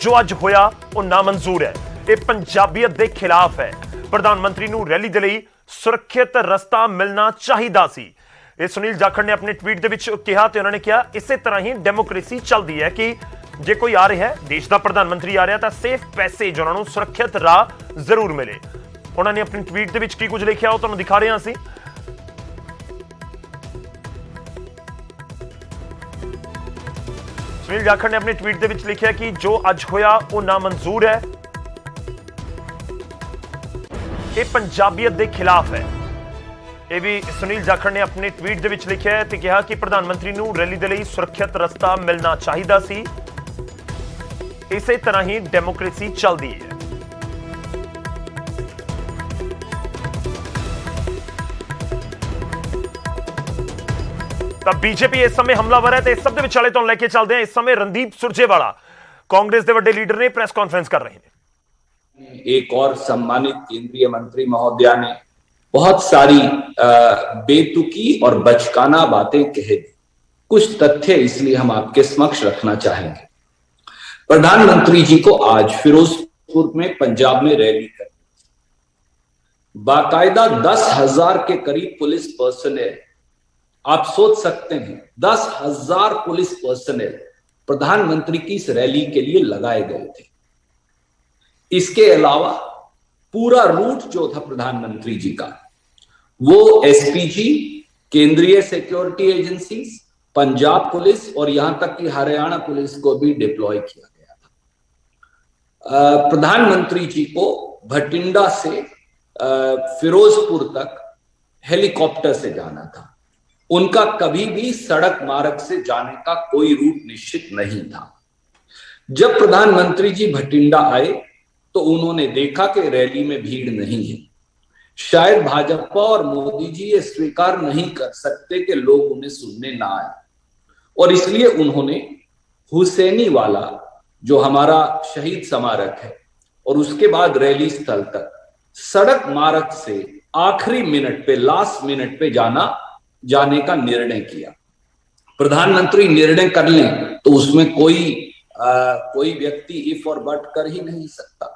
ਜੋ ਅੱਜ ਹੋਇਆ ਉਹ ਨਾਮਨਜ਼ੂਰ ਹੈ। ਇਹ ਪੰਜਾਬੀਅਤ ਦੇ ਖਿਲਾਫ ਹੈ। ਪ੍ਰਧਾਨ ਮੰਤਰੀ ਨੂੰ ਰੈਲੀ ਦੇ ਲਈ ਸੁਰੱਖਿਅਤ ਰਸਤਾ ਮਿਲਣਾ ਚਾਹੀਦਾ ਸੀ। ਇਹ ਸੁਨੀਲ ਜਾਖੜ ਨੇ ਆਪਣੇ ਟਵੀਟ ਦੇ ਵਿੱਚ ਕਿਹਾ ਤੇ ਉਹਨਾਂ ਨੇ ਕਿਹਾ ਇਸੇ ਤਰ੍ਹਾਂ ਹੀ ਡੈਮੋਕ੍ਰੇਸੀ ਚੱਲਦੀ ਹੈ ਕਿ ਜੇ ਕੋਈ ਆ ਰਿਹਾ ਹੈ, ਦੇਸ਼ ਦਾ ਪ੍ਰਧਾਨ ਮੰਤਰੀ ਆ ਰਿਹਾ ਤਾਂ ਸੇਫ ਪੈਸੇਜ ਉਹਨਾਂ ਨੂੰ ਸੁਰੱਖਿਅਤ ਰਾਹ ਜ਼ਰੂਰ ਮਿਲੇ। ਉਹਨਾਂ ਨੇ ਆਪਣੇ ਟਵੀਟ ਦੇ ਵਿੱਚ ਕੀ ਕੁਝ ਲਿਖਿਆ ਉਹ ਤੁਹਾਨੂੰ ਦਿਖਾ ਰਹੇ ਹਾਂ ਅਸੀਂ। ਸੁਨੀਲ ਜਾਖੜ ਨੇ ਆਪਣੇ ਟਵੀਟ ਦੇ ਵਿੱਚ ਲਿਖਿਆ ਕਿ ਜੋ ਅੱਜ ਹੋਇਆ ਉਹ ਨਾਮਨਜ਼ੂਰ ਹੈ। ਇਹ ਪੰਜਾਬੀਅਤ ਦੇ ਖਿਲਾਫ ਹੈ। ਇਹ ਵੀ ਸੁਨੀਲ ਜਾਖੜ ਨੇ ਆਪਣੇ ਟਵੀਟ ਦੇ ਵਿੱਚ ਲਿਖਿਆ ਹੈ ਤੇ ਕਿਹਾ ਕਿ ਪ੍ਰਧਾਨ ਮੰਤਰੀ ਨੂੰ ਰੈਲੀ ਦੇ ਲਈ ਸੁਰੱਖਿਅਤ ਰਸਤਾ ਮਿਲਣਾ ਚਾਹੀਦਾ ਸੀ। ਇਸੇ ਤਰ੍ਹਾਂ ਹੀ ਡੈਮੋਕ੍ਰੇਸੀ ਚੱਲਦੀ ਹੈ। ਤਾਂ ਬੀਜੇਪੀ ਇਸ ਸਮੇਂ ਹਮਲਾਵਰ ਹੈ ਤੇ ਇਸ ਸਭ ਦੇ ਵਿਚਾਲੇ ਤੋਂ ਲੈ ਕੇ ਚੱਲਦੇ ਹਾਂ। ਇਸ ਸਮੇਂ ਰਣਦੀਪ ਸੁਰਜੇਵਾਲਾ कांग्रेस के बड़े लीडर ने प्रेस कॉन्फ्रेंस कर रहे हैं। एक और सम्मानित केंद्रीय मंत्री महोदया ने बहुत सारी बेतुकी और बचकाना बातें कह दी। कुछ तथ्य इसलिए हम आपके समक्ष रखना चाहेंगे। प्रधानमंत्री जी को आज फिरोजपुर में पंजाब में रैली करनी, बाकायदा 10,000 के करीब पुलिस पर्सनल, आप सोच सकते हैं 10,000 पुलिस पर्सनल प्रधानमंत्री की इस रैली के लिए लगाए गए थे। इसके अलावा पूरा रूट जो था प्रधानमंत्री जी का, वो एसपीजी, केंद्रीय सिक्योरिटी एजेंसीज, पंजाब पुलिस और यहां तक कि हरियाणा पुलिस को भी डिप्लॉय किया गया था। प्रधानमंत्री जी को भटिंडा से फिरोजपुर तक हेलीकॉप्टर से जाना था। उनका कभी भी सड़क मार्ग से जाने का कोई रूट निश्चित नहीं था। जब प्रधानमंत्री जी भटिंडा आए तो उन्होंने देखा कि रैली में भीड़ नहीं है। शायद भाजपा और मोदी जी ये स्वीकार नहीं कर सकते कि लोग उन्हें सुनने ना आए, और इसलिए उन्होंने हुसैनी वाला जो हमारा शहीद स्मारक है और उसके बाद रैली स्थल तक सड़क मार्ग से आखिरी मिनट पे, लास्ट मिनट पे जाने का निर्णय किया। प्रधानमंत्री निर्णय कर लें तो उसमें कोई व्यक्ति इफ और बट कर ही नहीं सकता।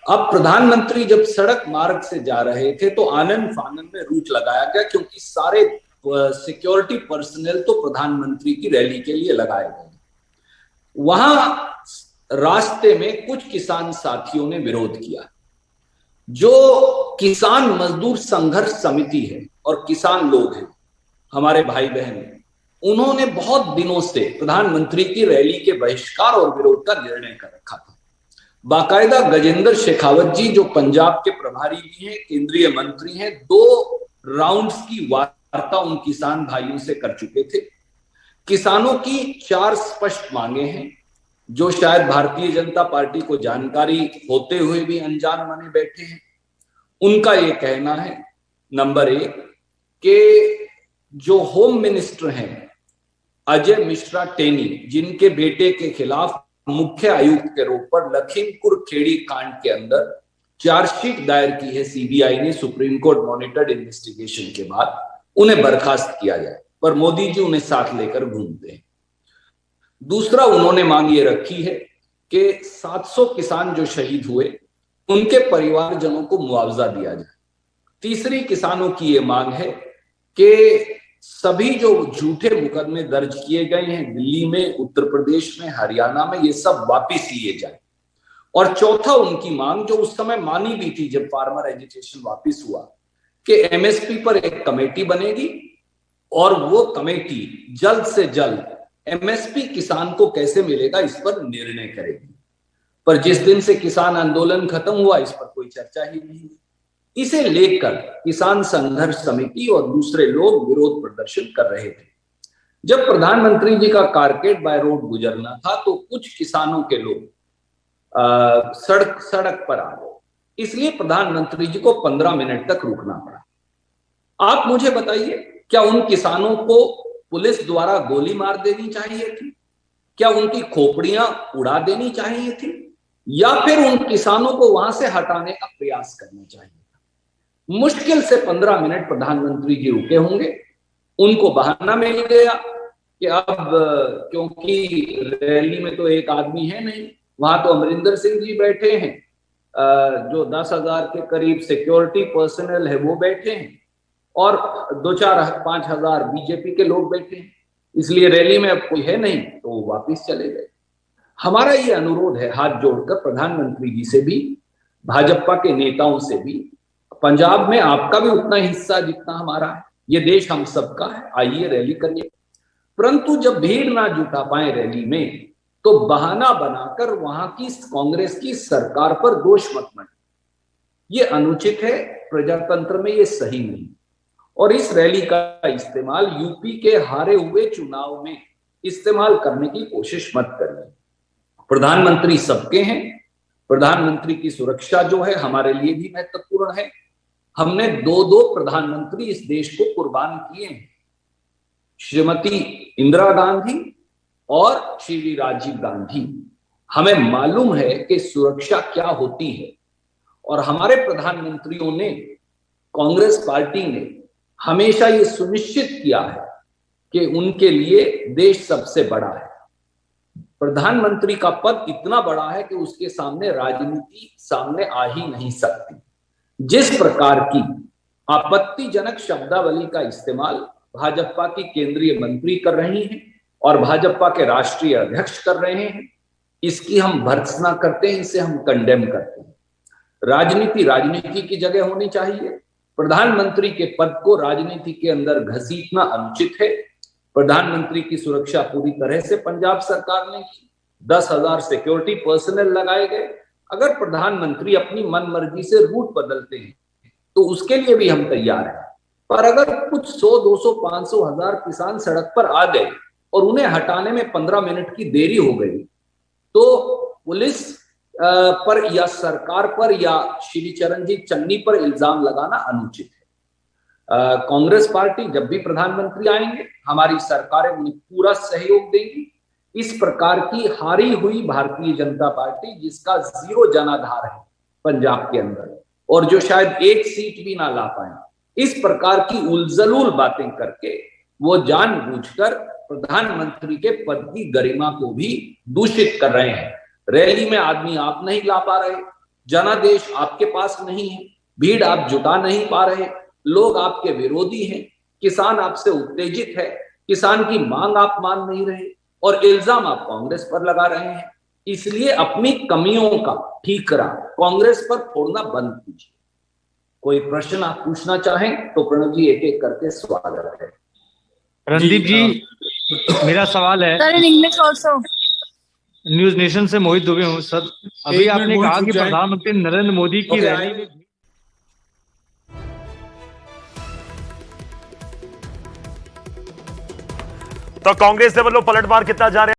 अब प्रधानमंत्री जब सड़क मार्ग से जा रहे थे तो आनन फानन में रूट लगाया गया, क्योंकि सारे सिक्योरिटी पर्सनल तो प्रधानमंत्री की रैली के लिए लगाए गए। वहां रास्ते में कुछ किसान साथियों ने विरोध किया। जो किसान मजदूर संघर्ष समिति है और किसान लोग हैं, हमारे भाई बहन, उन्होंने बहुत दिनों से प्रधानमंत्री की रैली के बहिष्कार और विरोध का निर्णय कर रखा था। बाकायदा गजेंद्र शेखावत जी जो पंजाब के प्रभारी भी हैं, केंद्रीय मंत्री हैं, 2 राउंड्स की वार्ता उन किसान भाइयों से कर चुके थे। किसानों की 4 स्पष्ट मांगे हैं जो शायद भारतीय जनता पार्टी को जानकारी होते हुए भी अनजान माने बैठे हैं। उनका ये कहना है, नंबर 1, कि जो होम मिनिस्टर हैं अजय मिश्रा टेनी, जिनके बेटे के खिलाफ मुख्य आयुक्त के रूप पर लखीमपुर खेड़ी कांड के अंदर चार्जशीट दायर की है सीबीआई ने सुप्रीम कोर्ट मॉनिटर्ड इन्वेस्टिगेशन के बाद, उन्हें बर्खास्त किया जाए, पर मोदी जी उन्हें साथ लेकर घूमते हैं। दूसरा, उन्होंने मांग ये रखी है कि 700 किसान जो शहीद हुए उनके परिवारजनों को मुआवजा दिया जाए। तीसरी किसानों की ये मांग है कि सभी जो झूठे मुकदमे दर्ज किए गए हैं दिल्ली में, उत्तर प्रदेश में, हरियाणा में, ये सब वापिस लिए जाए। और चौथा, उनकी मांग जो उस समय मानी भी थी जब फार्मर एजुकेशन वापिस हुआ, कि एमएसपी पर एक कमेटी बनेगी और वो कमेटी जल्द से जल्द एमएसपी किसान को कैसे मिलेगा इस पर निर्णय करेगी। पर जिस दिन से किसान आंदोलन खत्म हुआ इस पर कोई चर्चा ही नहीं हुई। इसे लेकर किसान संघर्ष समिति और दूसरे लोग विरोध प्रदर्शन कर रहे थे। जब प्रधानमंत्री जी का कारकेड बाय रोड गुजरना था तो कुछ किसानों के लोग सड़क पर आ गए, इसलिए प्रधानमंत्री जी को 15 मिनट तक रुकना पड़ा। आप मुझे बताइए, क्या उन किसानों को पुलिस द्वारा गोली मार देनी चाहिए थी? क्या उनकी खोपड़ियां उड़ा देनी चाहिए थी? या फिर उन किसानों को वहां से हटाने का प्रयास करना चाहिए था? मुश्किल से 15 मिनट प्रधानमंत्री जी रुके होंगे। उनको बहाना मिल गया कि अब क्योंकि रैली में तो एक आदमी है नहीं, वहां तो अमरिंदर सिंह जी बैठे हैं, जो 10,000 के करीब सिक्योरिटी पर्सनल है वो बैठे हैं, और 2-4-5 हजार बीजेपी के लोग बैठे हैं। इसलिए रैली में अब कोई है नहीं तो वो वापिस चले गए। हमारा ये अनुरोध है हाथ जोड़कर प्रधानमंत्री जी से भी, भाजपा के नेताओं से भी, पंजाब में आपका भी उतना हिस्सा जितना हमारा है, ये देश हम सबका है, आइए रैली करिए। परंतु जब भीड़ ना जुटा पाए रैली में तो बहाना बनाकर वहां की कांग्रेस की सरकार पर दोष मत मटे, ये अनुचित है, प्रजातंत्र में ये सही नहीं। और इस रैली का इस्तेमाल यूपी के हारे हुए चुनाव में इस्तेमाल करने की कोशिश मत करिए। प्रधानमंत्री सबके हैं, प्रधानमंत्री की सुरक्षा जो है हमारे लिए भी महत्वपूर्ण है। हमने 2-2 प्रधानमंत्री इस देश को कुर्बान किए हैं, श्रीमती इंदिरा गांधी और श्री राजीव गांधी। हमें मालूम है कि सुरक्षा क्या होती है, और हमारे प्रधानमंत्रियों ने, कांग्रेस पार्टी ने हमेशा ये सुनिश्चित किया है कि उनके लिए देश सबसे बड़ा है। प्रधानमंत्री का पद इतना बड़ा है कि उसके सामने राजनीति सामने आ ही नहीं सकती। जिस प्रकार की आपत्तिजनक शब्दावली का इस्तेमाल भाजपा की केंद्रीय मंत्री कर रही हैं और भाजपा के राष्ट्रीय अध्यक्ष कर रहे हैं, इसकी हम भर्त्सना करते हैं, इसे हम कंडेम करते हैं। राजनीति राजनीति की जगह होनी चाहिए। प्रधानमंत्री के पद को राजनीति के अंदर घसीटना अनुचित है। प्रधानमंत्री की सुरक्षा पूरी तरह से पंजाब सरकार ने की, 10,000 सिक्योरिटी पर्सनल लगाए गए। अगर प्रधानमंत्री अपनी मन मर्जी से रूट बदलते हैं तो उसके लिए भी हम तैयार हैं, पर अगर कुछ 100, 200, 500, 1000 किसान सड़क पर आ गए और उन्हें हटाने में 15 मिनट की देरी हो गई तो पुलिस पर या सरकार पर या श्री चरणजीत चन्नी पर इल्जाम लगाना अनुचित है। कांग्रेस पार्टी जब भी प्रधानमंत्री आएंगे, हमारी सरकारें उन्हें पूरा सहयोग देंगी। इस प्रकार की हारी हुई भारतीय जनता पार्टी, जिसका 0 जनाधार है पंजाब के अंदर और जो शायद 1 सीट भी ना ला पाए, इस प्रकार की उलझलूल बातें करके वो जानबूझकर प्रधानमंत्री के पद की गरिमा को भी दूषित कर रहे हैं। रैली में आदमी आप नहीं ला पा रहे, जनादेश आपके पास नहीं है, भीड़ आप जुटा नहीं पा रहे, लोग आपके विरोधी हैं, किसान आपसे उत्तेजित है, किसान की मांग आप मान नहीं रहे और इल्जाम आप कांग्रेस पर लगा रहे हैं। इसलिए अपनी कमियों का ठीकरा कांग्रेस पर फोड़ना बंद कीजिए। कोई प्रश्न आप पूछना चाहें तो प्रणव जी एक एक करके स्वागत है। रणदीप जी, मेरा सवाल है, sir in English also. News nation से मोहित दुबे हूँ सर। अभी आपने कहा कि प्रधानमंत्री नरेंद्र मोदी की रैली में तो कांग्रेस के ਵੱਲੋਂ पलटवार किया जा रहा है।